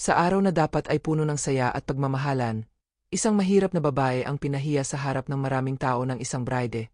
Sa araw na dapat ay puno ng saya at pagmamahalan, isang mahirap na babae ang pinahiya sa harap ng maraming tao ng isang bride.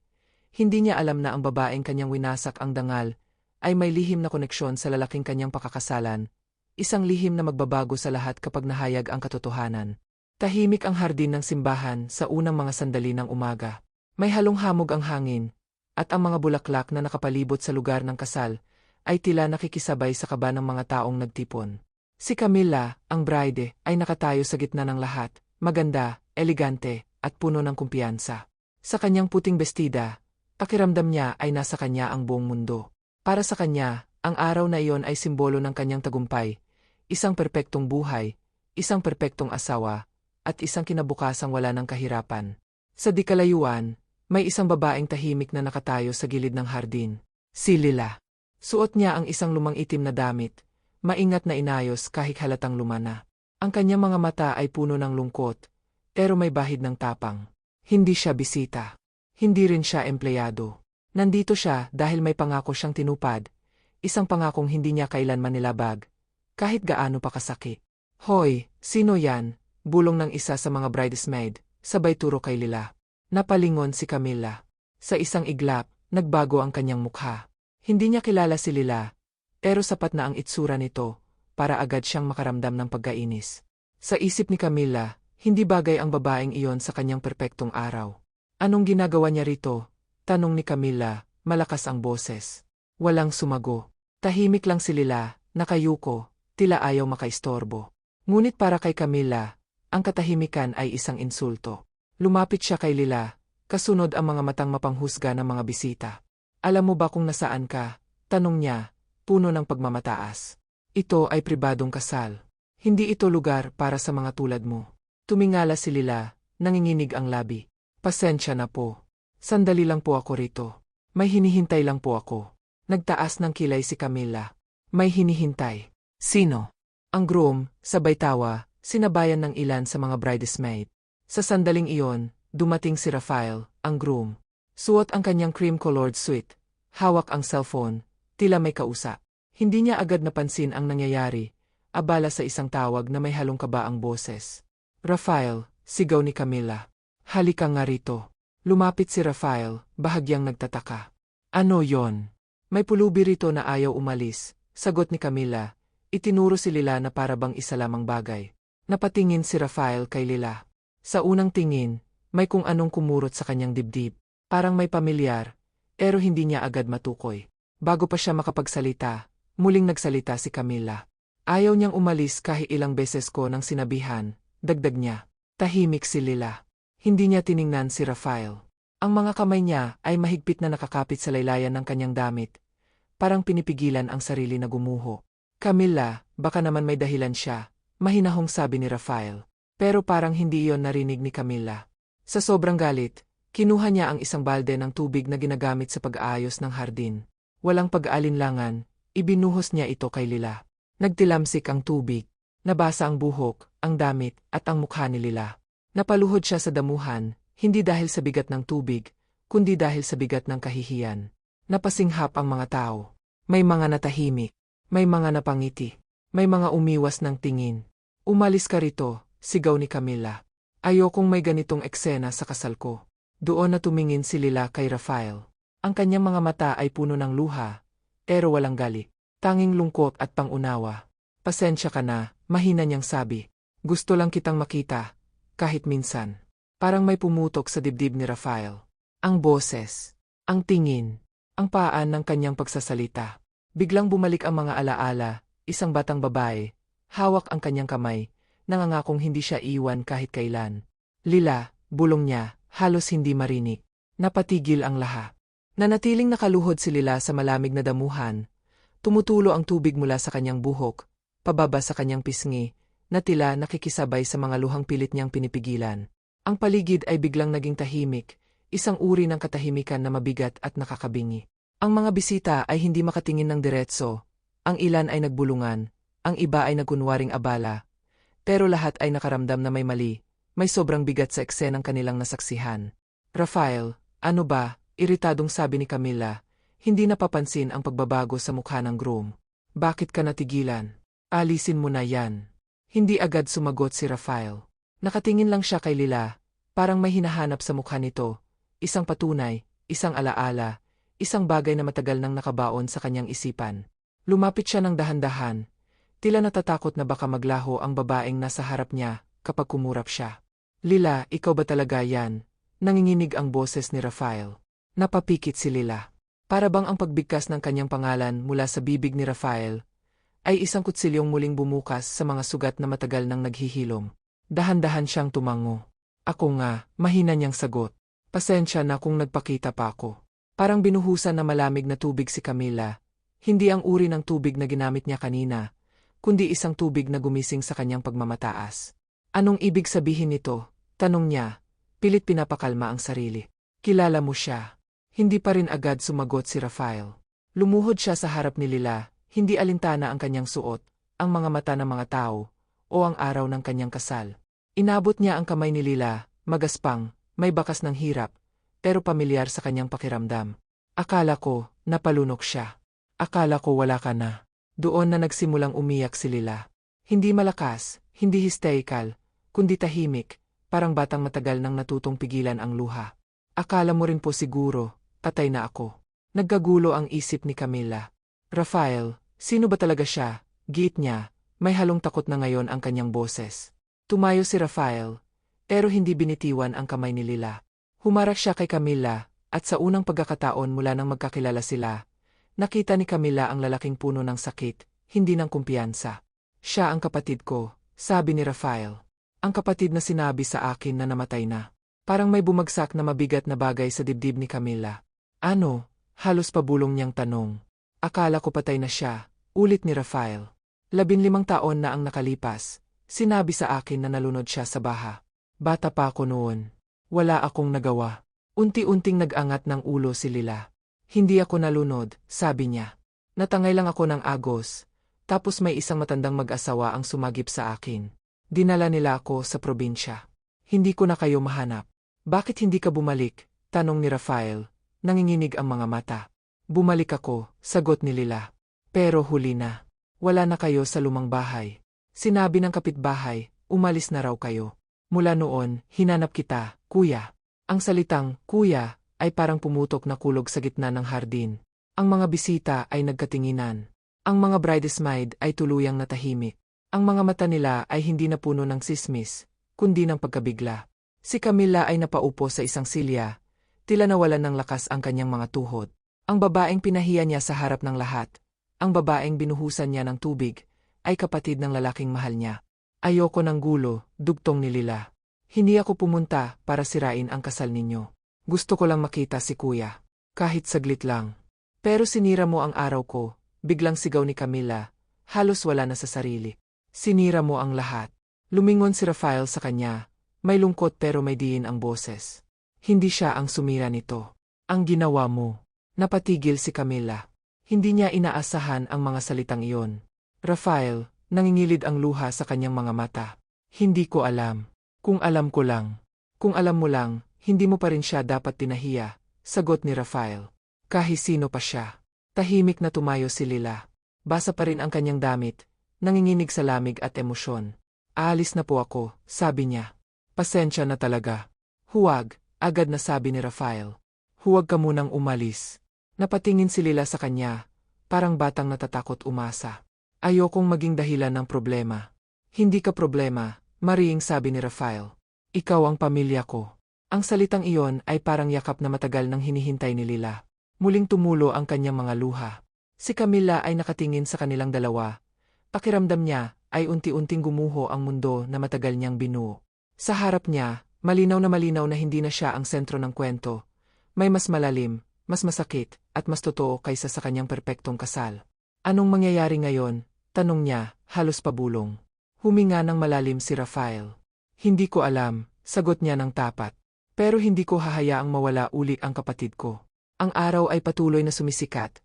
Hindi niya alam na ang babaeng kanyang winasak ang dangal ay may lihim na koneksyon sa lalaking kanyang pakakasalan, isang lihim na magbabago sa lahat kapag nahayag ang katotohanan. Tahimik ang hardin ng simbahan sa unang mga sandali ng umaga. May halong hamog ang hangin, at ang mga bulaklak na nakapalibot sa lugar ng kasal ay tila nakikisabay sa kaba ng mga taong nagtipon. Si Camilla, ang bride, ay nakatayo sa gitna ng lahat, maganda, elegante, at puno ng kumpiyansa. Sa kanyang puting bestida, pakiramdam niya ay nasa kanya ang buong mundo. Para sa kanya, ang araw na iyon ay simbolo ng kanyang tagumpay, isang perpektong buhay, isang perpektong asawa, at isang kinabukasang wala ng kahirapan. Sa di kalayuan, may isang babaeng tahimik na nakatayo sa gilid ng hardin. Si Lila. Suot niya ang isang lumang itim na damit, maingat na inayos kahit halatang luma na. Ang kanyang mga mata ay puno ng lungkot, pero may bahid ng tapang. Hindi siya bisita. Hindi rin siya empleyado. Nandito siya dahil may pangako siyang tinupad, isang pangakong hindi niya kailanman nilabag, kahit gaano pa kasakit. Hoy, sino yan? Bulong ng isa sa mga bridesmaid, sabay turo kay Lila. Napalingon si Camilla. Sa isang iglap, nagbago ang kanyang mukha. Hindi niya kilala si Lila, pero sapat na ang itsura nito para agad siyang makaramdam ng pagkainis. Sa isip ni Camilla, hindi bagay ang babaeng iyon sa kanyang perpektong araw. Anong ginagawa niya rito? Tanong ni Camilla, malakas ang boses. Walang sumago. Tahimik lang si Lila, nakayuko, tila ayaw makaistorbo. Ngunit para kay Camilla, ang katahimikan ay isang insulto. Lumapit siya kay Lila, kasunod ang mga matang mapanghusga ng mga bisita. Alam mo ba kung nasaan ka? Tanong niya, puno ng pagmamataas. Ito ay pribadong kasal. Hindi ito lugar para sa mga tulad mo. Tumingala si Lila, nanginginig ang labi. Pasensya na po. Sandali lang po ako rito. May hinihintay lang po ako. Nagtaas ng kilay si Camilla. May hinihintay. Sino? Ang groom, sabay tawa, sinabayan ng ilan sa mga bridesmaid. Sa sandaling iyon, dumating si Rafael, ang groom. Suot ang kanyang cream-colored suit. Hawak ang cellphone, tila may kausap. Hindi niya agad napansin ang nangyayari, abala sa isang tawag na may halong kaba ang boses. Rafael, sigaw ni Camilla. Halika nga rito. Lumapit si Rafael, bahagyang nagtataka. Ano yon? May pulubi rito na ayaw umalis, sagot ni Camilla. Itinuro si Lila na parabang isa lamang bagay. Napatingin si Rafael kay Lila. Sa unang tingin, may kung anong kumurot sa kanyang dibdib. Parang may pamilyar, pero hindi niya agad matukoy. Bago pa siya makapagsalita, muling nagsalita si Camilla. Ayaw niyang umalis kahit ilang beses ko nang sinabihan, dagdag niya. Tahimik si Lila. Hindi niya tiningnan si Rafael. Ang mga kamay niya ay mahigpit na nakakapit sa laylayan ng kanyang damit. Parang pinipigilan ang sarili na gumuho. Camilla, baka naman may dahilan siya, mahinahong sabi ni Rafael. Pero parang hindi iyon narinig ni Camilla. Sa sobrang galit, kinuha niya ang isang balde ng tubig na ginagamit sa pag-aayos ng hardin. Walang pag-aalinlangan, ibinuhos niya ito kay Lila. Nagtilamsik ang tubig. Nabasa ang buhok, ang damit, at ang mukha ni Lila. Napaluhod siya sa damuhan, hindi dahil sa bigat ng tubig, kundi dahil sa bigat ng kahihiyan. Napasinghap ang mga tao. May mga natahimik. May mga napangiti. May mga umiwas ng tingin. Umalis ka rito, sigaw ni Camilla. Ayokong may ganitong eksena sa kasal ko. Doon na tumingin si Lila kay Rafael. Ang kanyang mga mata ay puno ng luha, pero walang galit. Tanging lungkot at pangunawa. Pasensya ka na, mahina niyang sabi. Gusto lang kitang makita, kahit minsan. Parang may pumutok sa dibdib ni Rafael. Ang boses, ang tingin, ang paan ng kanyang pagsasalita. Biglang bumalik ang mga alaala, isang batang babae, hawak ang kanyang kamay, nangangakong hindi siya iwan kahit kailan. Lila, bulong niya, halos hindi marinig. Napatigil ang lahat. Nanatiling nakaluhod si Lila sa malamig na damuhan. Tumutulo ang tubig mula sa kanyang buhok, pababa sa kanyang pisngi, na tila nakikisabay sa mga luhang pilit niyang pinipigilan. Ang paligid ay biglang naging tahimik, isang uri ng katahimikan na mabigat at nakakabingi. Ang mga bisita ay hindi makatingin ng diretso, ang ilan ay nagbulungan, ang iba ay nagkunwaring abala. Pero lahat ay nakaramdam na may mali, may sobrang bigat sa eksenang kanilang nasaksihan. Rafael, ano ba? Iritadong sabi ni Camilla, hindi napapansin ang pagbabago sa mukha ng groom. Bakit ka natigilan? Alisin mo na yan. Hindi agad sumagot si Rafael. Nakatingin lang siya kay Lila, parang may hinahanap sa mukha nito, isang patunay, isang alaala, isang bagay na matagal nang nakabaon sa kanyang isipan. Lumapit siya ng dahan-dahan, tila natatakot na baka maglaho ang babaeng nasa harap niya kapag kumurap siya. Lila, ikaw ba talaga yan? Nanginginig ang boses ni Rafael. Napapikit si Lila. Para bang ang pagbigkas ng kanyang pangalan mula sa bibig ni Rafael ay isang kutsilyong muling bumukas sa mga sugat na matagal nang naghihilom. Dahan-dahan siyang tumango. Ako nga, mahina niyang sagot. Pasensya na kung nagpakita pa ako. Parang binuhusan na malamig na tubig si Camila. Hindi ang uri ng tubig na ginamit niya kanina, kundi isang tubig na gumising sa kanyang pagmamataas. Anong ibig sabihin nito? Tanong niya, pilit pinapakalma ang sarili. Kilala mo siya. Hindi pa rin agad sumagot si Rafael. Lumuhod siya sa harap ni Lila. Hindi alintana ang kanyang suot, ang mga mata ng mga tao, o ang araw ng kanyang kasal. Inabot niya ang kamay ni Lila, magaspang, may bakas ng hirap, pero pamilyar sa kanyang pakiramdam. Akala ko, napalunok siya. Akala ko wala ka na. Doon na nagsimulang umiyak si Lila. Hindi malakas, hindi hysterical, kundi tahimik, parang batang matagal nang natutong pigilan ang luha. Akala mo rin po siguro, patay na ako. Nagkagulo ang isip ni Camila. Rafael, sino ba talaga siya? Giit niya, may halong takot na ngayon ang kanyang boses. Tumayo si Rafael, pero hindi binitiwan ang kamay ni Lila. Humarap siya kay Camila, at sa unang pagkakataon mula nang magkakilala sila, nakita ni Camila ang lalaking puno ng sakit, hindi ng kumpiyansa. Siya ang kapatid ko, sabi ni Rafael. Ang kapatid na sinabi sa akin na namatay na. Parang may bumagsak na mabigat na bagay sa dibdib ni Camila. Ano? Halos pabulong niyang tanong. Akala ko patay na siya, ulit ni Rafael. 15 taon na ang nakalipas, sinabi sa akin na nalunod siya sa baha. Bata pa ako noon. Wala akong nagawa. Unti-unting nag-angat ng ulo si Lila. Hindi ako nalunod, sabi niya. Natangay lang ako ng agos, tapos may isang matandang mag-asawa ang sumagip sa akin. Dinala nila ako sa probinsya. Hindi ko na kayo mahanap. Bakit hindi ka bumalik? Tanong ni Rafael. Nanginginig ang mga mata. Bumalik ako, sagot ni Lila. Pero huli na. Wala na kayo sa lumang bahay. Sinabi ng kapitbahay, umalis na raw kayo. Mula noon, hinanap kita, kuya. Ang salitang, kuya, ay parang pumutok na kulog sa gitna ng hardin. Ang mga bisita ay nagkatinginan. Ang mga bridesmaid ay tuluyang natahimik. Ang mga mata nila ay hindi na puno ng sismis, kundi ng pagkabigla. Si Camila ay napaupo sa isang silya. Tila nawalan ng lakas ang kanyang mga tuhod. Ang babaeng pinahiya niya sa harap ng lahat, ang babaeng binuhusan niya ng tubig, ay kapatid ng lalaking mahal niya. Ayoko ng gulo, dugtong ni Lila. Hindi ako pumunta para sirain ang kasal ninyo. Gusto ko lang makita si kuya. Kahit saglit lang. Pero sinira mo ang araw ko, biglang sigaw ni Camila, halos wala na sa sarili. Sinira mo ang lahat. Lumingon si Rafael sa kanya, may lungkot pero may diin ang boses. Hindi siya ang sumira nito. Ang ginawa mo. Napatigil si Camila. Hindi niya inaasahan ang mga salitang iyon. Rafael, nangingilid ang luha sa kanyang mga mata. Hindi ko alam. Kung alam ko lang. Kung alam mo lang, hindi mo pa rin siya dapat tinahiya, sagot ni Rafael. Kahit sino pa siya. Tahimik na tumayo si Lila. Basa pa rin ang kanyang damit, nanginginig sa lamig at emosyon. Aalis na po ako, sabi niya. Pasensya na talaga. Huwag, agad na sabi ni Rafael. Huwag ka munang umalis. Napatingin si Lila sa kanya, parang batang natatakot umasa. Ayokong maging dahilan ng problema. Hindi ka problema, mariing sabi ni Rafael. Ikaw ang pamilya ko. Ang salitang iyon ay parang yakap na matagal nang hinihintay ni Lila. Muling tumulo ang kanyang mga luha. Si Camila ay nakatingin sa kanilang dalawa. Pakiramdam niya ay unti-unting gumuho ang mundo na matagal niyang binuo. Sa harap niya, malinaw na hindi na siya ang sentro ng kwento. May mas malalim, mas masakit, at mas totoo kaysa sa kanyang perpektong kasal. Anong mangyayari ngayon? Tanong niya, halos pabulong. Huminga ng malalim si Rafael. Hindi ko alam, sagot niya ng tapat. Pero hindi ko hahayaang mawala uli ang kapatid ko. Ang araw ay patuloy na sumisikat.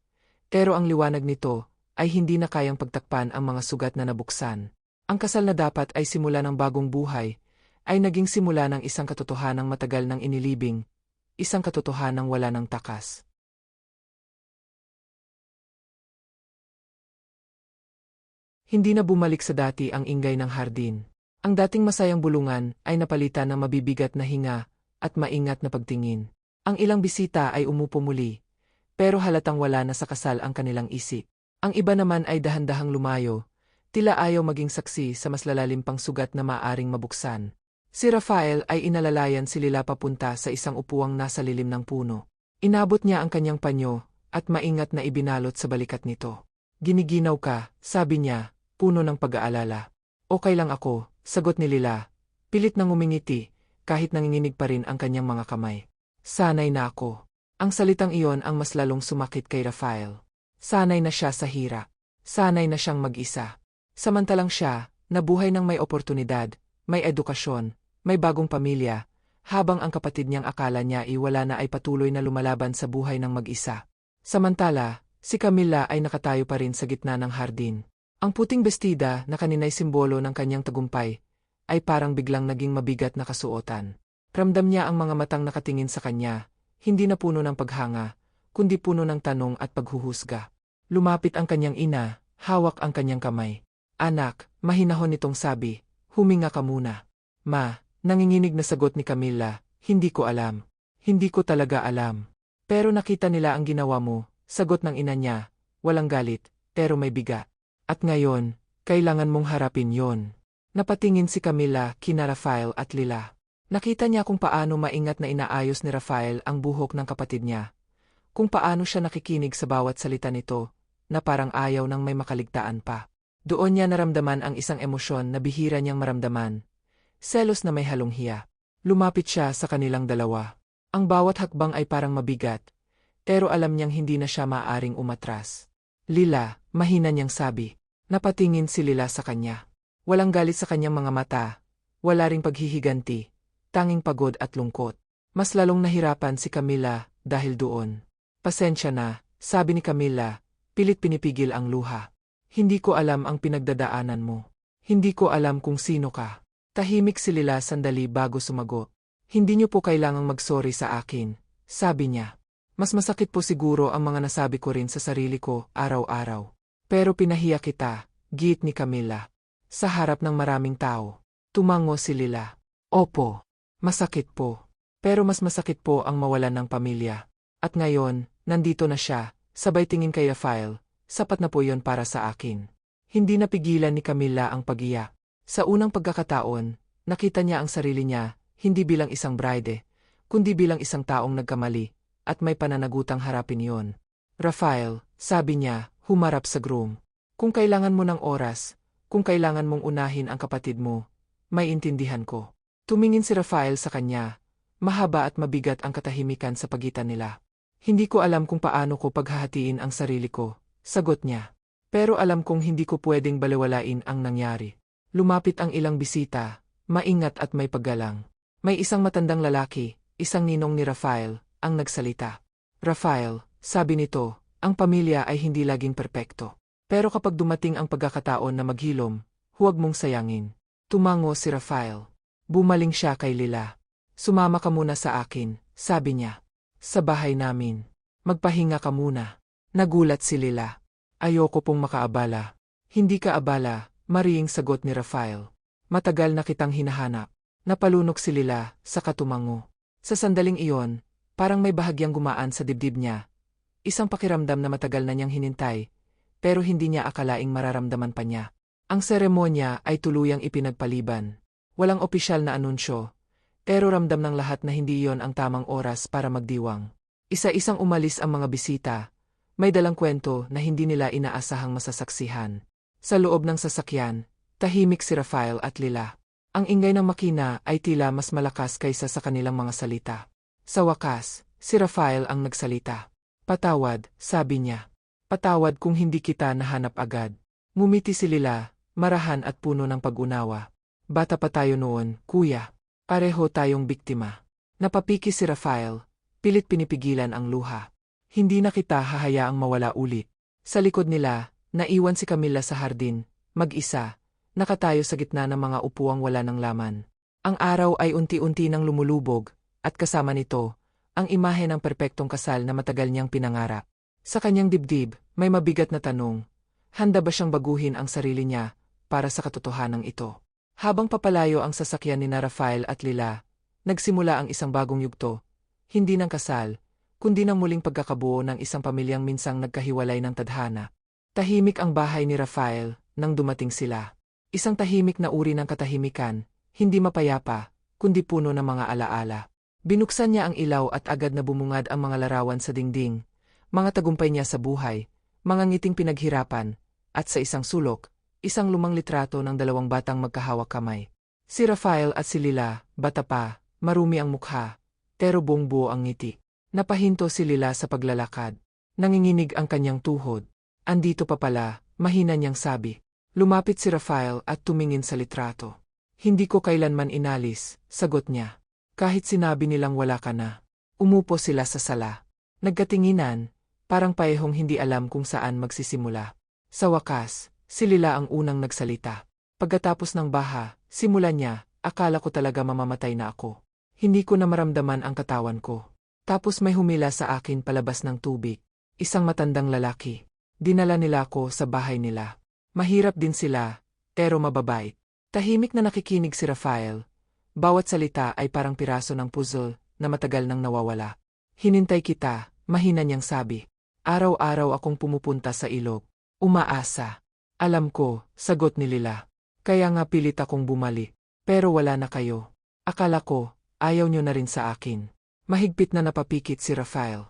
Pero ang liwanag nito ay hindi na kayang pagtakpan ang mga sugat na nabuksan. Ang kasal na dapat ay simula ng bagong buhay, ay naging simula ng isang katotohanang matagal ng inilibing, isang katotohanang wala ng takas. Hindi na bumalik sa dati ang ingay ng hardin. Ang dating masayang bulungan ay napalitan ng mabibigat na hinga at maingat na pagtingin. Ang ilang bisita ay umupo muli, pero halatang wala na sa kasal ang kanilang isip. Ang iba naman ay dahan-dahang lumayo, tila ayaw maging saksi sa mas lalalim pang sugat na maaring mabuksan. Si Rafael ay inalalayan si Lila papunta sa isang upuang nasa lilim ng puno. Inabot niya ang kanyang panyo at maingat na ibinalot sa balikat nito. Giniginaw ka, sabi niya, puno ng pag-aalala. Okay lang ako, sagot ni Lila. Pilit nang umingiti, kahit nanginginig pa rin ang kanyang mga kamay. Sanay na ako. Ang salitang iyon ang mas lalong sumakit kay Rafael. Sanay na siya sa hirap. Sanay na siyang mag-isa. Samantalang siya, nabuhay ng may oportunidad, may edukasyon, may bagong pamilya, habang ang kapatid niyang akala niya wala na ay patuloy na lumalaban sa buhay ng mag-isa. Samantala, si Camila ay nakatayo pa rin sa gitna ng hardin. Ang puting bestida na kanina'y simbolo ng kanyang tagumpay, ay parang biglang naging mabigat na kasuotan. Ramdam niya ang mga matang nakatingin sa kanya, hindi na puno ng paghanga, kundi puno ng tanong at paghuhusga. Lumapit ang kanyang ina, hawak ang kanyang kamay. Anak, mahinahon nitong sabi, huminga ka muna. Ma, nanginginig na sagot ni Camila, hindi ko alam. Hindi ko talaga alam. Pero nakita nila ang ginawa mo, sagot ng ina niya, walang galit, pero may bigat. At ngayon, kailangan mong harapin yon. Napatingin si Camila kina Rafael at Lila. Nakita niya kung paano maingat na inaayos ni Rafael ang buhok ng kapatid niya. Kung paano siya nakikinig sa bawat salita nito, na parang ayaw nang may makaligtaan pa. Doon niya naramdaman ang isang emosyon na bihira niyang maramdaman. Selos na may halong hiya. Lumapit siya sa kanilang dalawa. Ang bawat hakbang ay parang mabigat, pero alam niyang hindi na siya maaaring umatras. Lila, mahina niyang sabi. Napatingin si Lila sa kanya. Walang galit sa kanyang mga mata, wala ring paghihiganti, tanging pagod at lungkot. Mas lalong nahirapan si Camila dahil doon. Pasensya na, sabi ni Camila, pilit pinipigil ang luha. Hindi ko alam ang pinagdadaanan mo. Hindi ko alam kung sino ka. Tahimik si Lila sandali bago sumagot. Hindi niyo po kailangang mag-sorry sa akin, sabi niya. Mas masakit po siguro ang mga nasabi ko rin sa sarili ko araw-araw. Pero pinahiya kita, giit ni Camila. Sa harap ng maraming tao. Tumango si Lila. Opo, masakit po. Pero mas masakit po ang mawalan ng pamilya. At ngayon, nandito na siya, sabay tingin kay Rafael, sapat na po yon para sa akin. Hindi napigilan ni Camila ang pag-iyak. Sa unang pagkakataon, nakita niya ang sarili niya, hindi bilang isang bride, kundi bilang isang taong nagkamali, at may pananagutang harapin yon. Rafael, sabi niya, humarap sa groom. Kung kailangan mo ng oras, kung kailangan mong unahin ang kapatid mo, may intindihan ko. Tumingin si Rafael sa kanya, mahaba at mabigat ang katahimikan sa pagitan nila. Hindi ko alam kung paano ko paghahatiin ang sarili ko, sagot niya. Pero alam kong hindi ko pwedeng balewalain ang nangyari. Lumapit ang ilang bisita, maingat at may paggalang. May isang matandang lalaki, isang ninong ni Rafael, ang nagsalita. Rafael, sabi nito, ang pamilya ay hindi laging perpekto. Pero kapag dumating ang pagkakataon na maghilom, huwag mong sayangin. Tumango si Rafael. Bumaling siya kay Lila. Sumama ka muna sa akin, sabi niya. Sa bahay namin. Magpahinga ka muna. Nagulat si Lila. Ayoko pong makaabala. Hindi ka abala, mariing sagot ni Rafael. Matagal na kitang hinahanap. Napalunok si Lila, saka tumango. Sa sandaling iyon, parang may bahagyang gumaan sa dibdib niya. Isang pakiramdam na matagal na niyang hinintay, pero hindi niya akalaing mararamdaman pa niya. Ang seremonya ay tuluyang ipinagpaliban. Walang opisyal na anunsyo, pero ramdam ng lahat na hindi iyon ang tamang oras para magdiwang. Isa-isang umalis ang mga bisita, may dalang kwento na hindi nila inaasahang masasaksihan. Sa loob ng sasakyan, tahimik si Rafael at Lila. Ang ingay ng makina ay tila mas malakas kaysa sa kanilang mga salita. Sa wakas, si Rafael ang nagsalita. Patawad, sabi niya. Patawad kung hindi kita nahanap agad. Ngumiti si Lila, marahan at puno ng pag-unawa. Bata pa tayo noon, kuya. Pareho tayong biktima. Napapiki si Rafael, pilit pinipigilan ang luha. Hindi na kita hahayaang mawala ulit. Sa likod nila, naiwan si Camila sa hardin, mag-isa, nakatayo sa gitna ng mga upuang wala ng laman. Ang araw ay unti-unti nang lumulubog, at kasama nito, ang imahe ng perpektong kasal na matagal niyang pinangarap. Sa kanyang dibdib, may mabigat na tanong. Handa ba siyang baguhin ang sarili niya para sa katotohanang ito? Habang papalayo ang sasakyan ni Rafael at Lila, nagsimula ang isang bagong yugto, hindi ng kasal, kundi ng muling pagkakabuo ng isang pamilyang minsang nagkahiwalay ng tadhana. Tahimik ang bahay ni Rafael nang dumating sila. Isang tahimik na uri ng katahimikan, hindi mapayapa, kundi puno ng mga alaala. Binuksan niya ang ilaw at agad na bumungad ang mga larawan sa dingding, mga tagumpay niya sa buhay, mga ngiting pinaghirapan, at sa isang sulok, isang lumang litrato ng dalawang batang magkahawak kamay. Si Rafael at si Lila, bata pa, marumi ang mukha, pero buong-buo ang ngiti. Napahinto si Lila sa paglalakad. Nanginginig ang kanyang tuhod. Andito pa pala, mahina niyang sabi. Lumapit si Rafael at tumingin sa litrato. Hindi ko kailanman inalis, sagot niya. Kahit sinabi nilang wala ka na. Umupo sila sa sala. Nagkatinginan, parang paehong hindi alam kung saan magsisimula. Sa wakas, si Lila ang unang nagsalita. Pagkatapos ng baha, simulan niya, akala ko talaga mamamatay na ako. Hindi ko na maramdaman ang katawan ko. Tapos may humila sa akin palabas ng tubig. Isang matandang lalaki. Dinala nila ako sa bahay nila. Mahirap din sila, pero mababait. Tahimik na nakikinig si Rafael. Bawat salita ay parang piraso ng puzzle na matagal nang nawawala. Hinintay kita, mahina niyang sabi. Araw-araw akong pumupunta sa ilog. Umaasa. Alam ko, sagot ni Lila. Kaya nga pilit akong bumalik. Pero wala na kayo. Akala ko, ayaw niyo na rin sa akin. Mahigpit na napapikit si Rafael.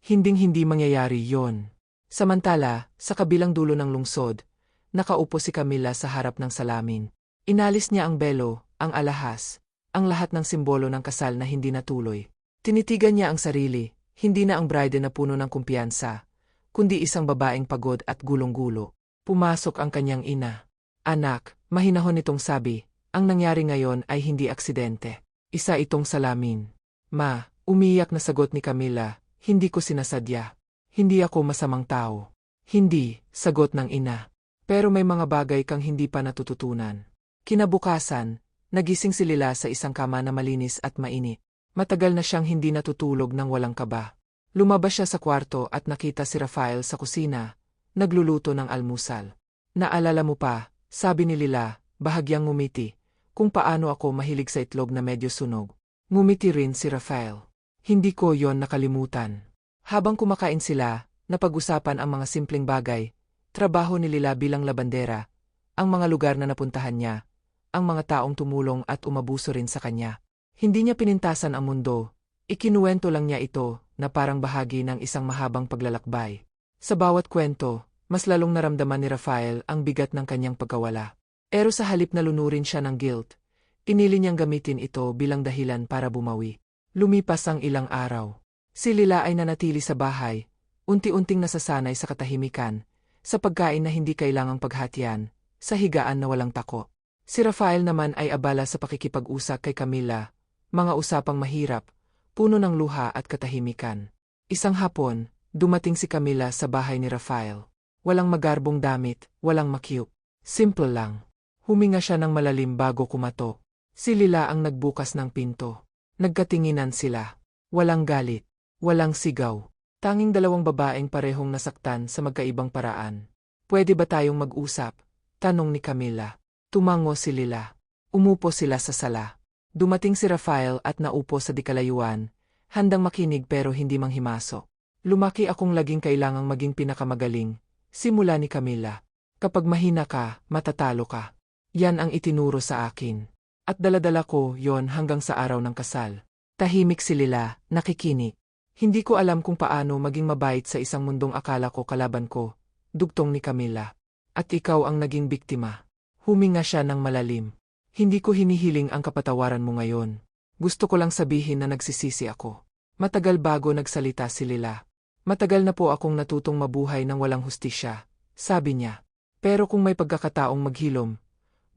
Hinding-hindi mangyayari yon. Samantala, sa kabilang dulo ng lungsod, nakaupo si Camila sa harap ng salamin. Inalis niya ang belo, ang alahas, ang lahat ng simbolo ng kasal na hindi natuloy. Tinitigan niya ang sarili, hindi na ang bride na puno ng kumpiyansa, kundi isang babaeng pagod at gulong-gulo. Pumasok ang kanyang ina. Anak, mahinahon itong sabi, ang nangyari ngayon ay hindi aksidente. Isa itong salamin. Ma, umiyak na sagot ni Camila, hindi ko sinasadya. Hindi ako masamang tao. Hindi, sagot ng ina. Pero may mga bagay kang hindi pa natututunan. Kinabukasan, nagising si Lila sa isang kama na malinis at mainit. Matagal na siyang hindi natutulog ng walang kaba. Lumabas siya sa kwarto at nakita si Rafael sa kusina, nagluluto ng almusal. Naalala mo pa, sabi ni Lila, bahagyang ngumiti, kung paano ako mahilig sa itlog na medyo sunog. Ngumiti rin si Rafael. Hindi ko yon nakalimutan. Habang kumakain sila, napag-usapan ang mga simpleng bagay, trabaho ni Lila bilang labandera, ang mga lugar na napuntahan niya, ang mga taong tumulong at umabuso rin sa kanya. Hindi niya pinintasan ang mundo, ikinuwento lang niya ito na parang bahagi ng isang mahabang paglalakbay. Sa bawat kwento, mas lalong naramdaman ni Rafael ang bigat ng kanyang pagkawala. Pero sa halip na lunurin siya ng guilt, pinili niyang gamitin ito bilang dahilan para bumawi. Lumipas ang ilang araw. Si Lila ay nanatili sa bahay, unti-unting nasasanay sa katahimikan, sa pagkain na hindi kailangang paghatian, sa higaan na walang tako. Si Rafael naman ay abala sa pakikipag-usap kay Camila, mga usapang mahirap, puno ng luha at katahimikan. Isang hapon, dumating si Camila sa bahay ni Rafael. Walang magarbong damit, walang makyup. Simple lang. Huminga siya ng malalim bago kumatok. Si Lila ang nagbukas ng pinto. Nagkatinginan sila. Walang galit. Walang sigaw. Tanging dalawang babaeng parehong nasaktan sa magkaibang paraan. Pwede ba tayong mag-usap? Tanong ni Camila. Tumango si Lila. Umupo sila sa sala. Dumating si Rafael at naupo sa dikalayuan, handang makinig pero hindi manghimasok. Lumaki akong laging kailangang maging pinakamagaling, simula ni Camila. Kapag mahina ka, matatalo ka. Yan ang itinuro sa akin. At daladala ko yon hanggang sa araw ng kasal. Tahimik si Lila, nakikinig. Hindi ko alam kung paano maging mabait sa isang mundong akala ko kalaban ko, dugtong ni Camila. At ikaw ang naging biktima. Huminga siya ng malalim. Hindi ko hinihiling ang kapatawaran mo ngayon. Gusto ko lang sabihin na nagsisisi ako. Matagal bago nagsalita si Lila. Matagal na po akong natutong mabuhay ng walang hustisya, sabi niya. Pero kung may pagkakataong maghilom,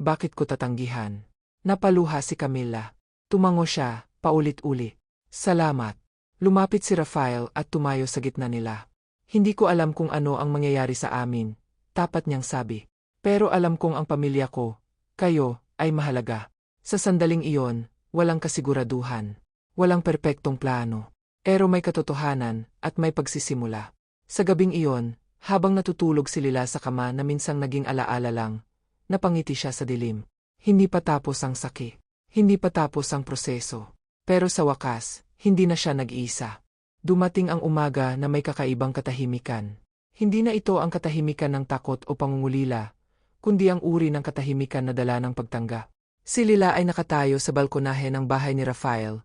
bakit ko tatanggihan? Napaluha si Camila. Tumango siya, paulit-ulit. Salamat. Lumapit si Rafael at tumayo sa gitna nila. Hindi ko alam kung ano ang mangyayari sa amin, tapat niyang sabi. Pero alam kong ang pamilya ko, kayo, ay mahalaga. Sa sandaling iyon, walang kasiguraduhan. Walang perpektong plano. Pero may katotohanan at may pagsisimula. Sa gabing iyon, Habang natutulog si Lila sa kama na minsang naging alaala lang, napangiti siya sa dilim. Hindi pa tapos ang sakit. Hindi pa tapos ang proseso. Pero sa wakas, hindi na siya nag-iisa. Dumating ang umaga na may kakaibang katahimikan. Hindi na ito ang katahimikan ng takot o pangungulila, kundi ang uri ng katahimikan na dala ng pagtangga. Si Lila ay nakatayo sa balkonahe ng bahay ni Rafael.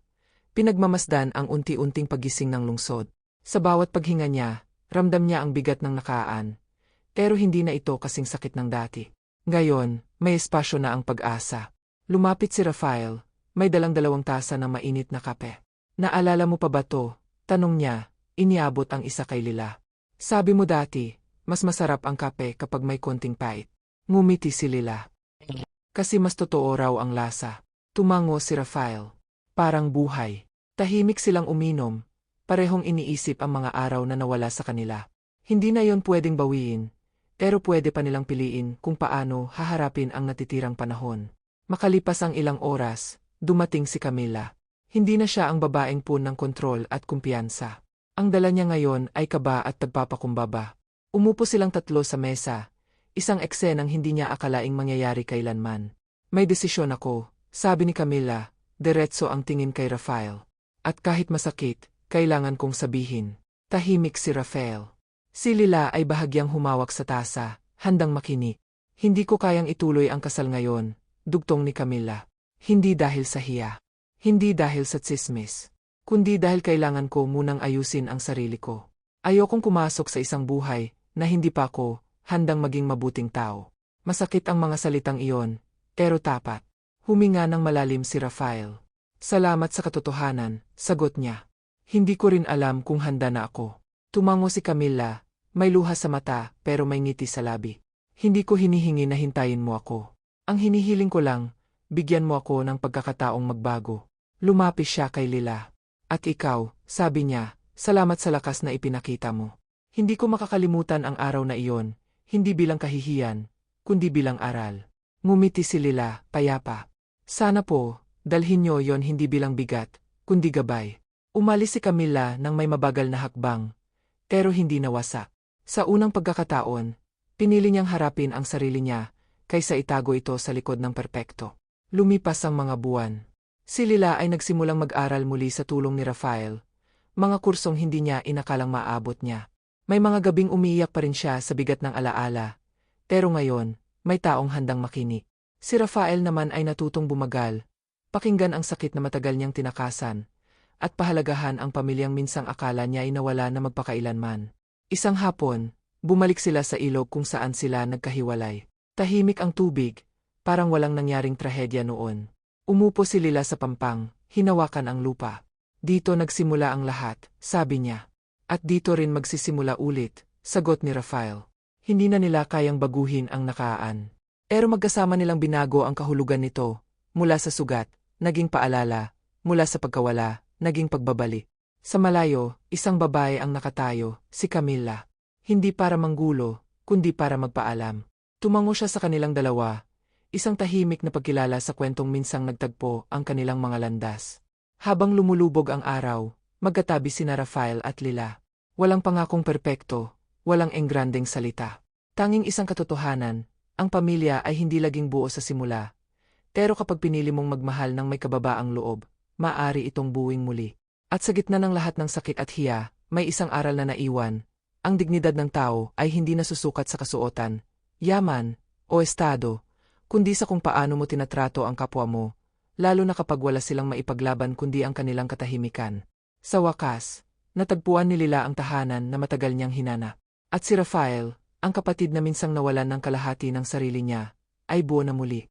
Pinagmamasdan ang unti-unting pagising ng lungsod. Sa bawat paghinga niya, ramdam niya ang bigat ng nakaan. Pero hindi na ito kasing sakit ng dati. Ngayon, may espasyo na ang pag-asa. Lumapit si Rafael, may dalang 2 tasa ng mainit na kape. Naalala mo pa ba to? Tanong niya, iniabot ang isa kay Lila. Sabi mo dati, mas masarap ang kape kapag may konting pait. Ngumiti si Lila. Kasi mas totoo raw ang lasa. Tumango si Rafael. Parang buhay. Tahimik silang uminom. Parehong iniisip ang mga araw na nawala sa kanila. Hindi na yon pwedeng bawiin, pero pwede pa nilang piliin kung paano haharapin ang natitirang panahon. Makalipas ang ilang oras, dumating si Camila. Hindi na siya ang babaeng pun ng kontrol at kumpiyansa. Ang dala niya ngayon ay kaba at pagpapakumbaba. Umupo silang 3 sa mesa, isang eksenang hindi niya akalaing mangyayari kailanman. May desisyon ako, sabi ni Camila, diretso ang tingin kay Rafael. At kahit masakit, kailangan kong sabihin. Tahimik si Rafael. Si Lila ay bahagyang humawak sa tasa, handang makinig. Hindi ko kayang ituloy ang kasal ngayon, dugtong ni Camila. Hindi dahil sa hiya. Hindi dahil sa tsismis. Kundi dahil kailangan ko munang ayusin ang sarili ko. Ayokong pumasok sa isang buhay na hindi pa ako handang maging mabuting tao. Masakit ang mga salitang iyon, pero tapat. Huminga ng malalim si Rafael. Salamat sa katotohanan, sagot niya. Hindi ko rin alam kung handa na ako. Tumango si Camila, may luha sa mata pero may ngiti sa labi. Hindi ko hinihingi na hintayin mo ako. Ang hinihiling ko lang, bigyan mo ako ng pagkakataong magbago. Lumapis siya kay Lila. At ikaw, sabi niya, salamat sa lakas na ipinakita mo. Hindi ko makakalimutan ang araw na iyon, hindi bilang kahihiyan, kundi bilang aral. Ngumiti si Lila, payapa. Sana po, dalhin niyo yon hindi bilang bigat, kundi gabay. Umalis si Camila nang may mabagal na hakbang, pero hindi nawasak. Sa unang pagkakataon, pinili niyang harapin ang sarili niya, kaysa itago ito sa likod ng perpekto. Lumipas ang mga buwan. Si Lila ay nagsimulang mag-aral muli sa tulong ni Rafael, mga kursong hindi niya inakalang maabot niya. May mga gabing umiiyak pa rin siya sa bigat ng alaala, pero ngayon, may taong handang makinig. Si Rafael naman ay natutong bumagal, pakinggan ang sakit na matagal niyang tinakasan, at pahalagahan ang pamilyang minsang akala niya ay nawala na magpakailanman. Isang hapon, bumalik sila sa ilog kung saan sila nagkahiwalay. Tahimik ang tubig, parang walang nangyaring trahedya noon. Umupo si Lila sa pampang, hinawakan ang lupa. Dito nagsimula ang lahat, sabi niya. At dito rin magsisimula ulit, sagot ni Rafael. Hindi na nila kayang baguhin ang nakaan. Pero magkasama nilang binago ang kahulugan nito, mula sa sugat, naging paalala, mula sa pagkawala, naging pagbabalik. Sa malayo, isang babae ang nakatayo, si Camila. Hindi para manggulo, kundi para magpaalam. Tumango siya sa kanilang dalawa, isang tahimik na pagkilala sa kwentong minsang nagtagpo ang kanilang mga landas. Habang lumulubog ang araw, magkatabi sina Rafael at Lila. Walang pangakong perpekto, walang engrandeng salita. Tanging isang katotohanan, ang pamilya ay hindi laging buo sa simula. Pero kapag pinili mong magmahal ng may kababaang loob, maaari itong buwing muli. At sa gitna ng lahat ng sakit at hiya, may isang aral na naiwan. Ang dignidad ng tao ay hindi nasusukat sa kasuotan, yaman, o estado, kundi sa kung paano mo tinatrato ang kapwa mo, lalo na kapag wala silang maipaglaban kundi ang kanilang katahimikan. Sa wakas, natagpuan ni Lila ang tahanan na matagal niyang hinanap. At si Rafael, ang kapatid na minsang nawalan ng kalahati ng sarili niya, ay buo na muli.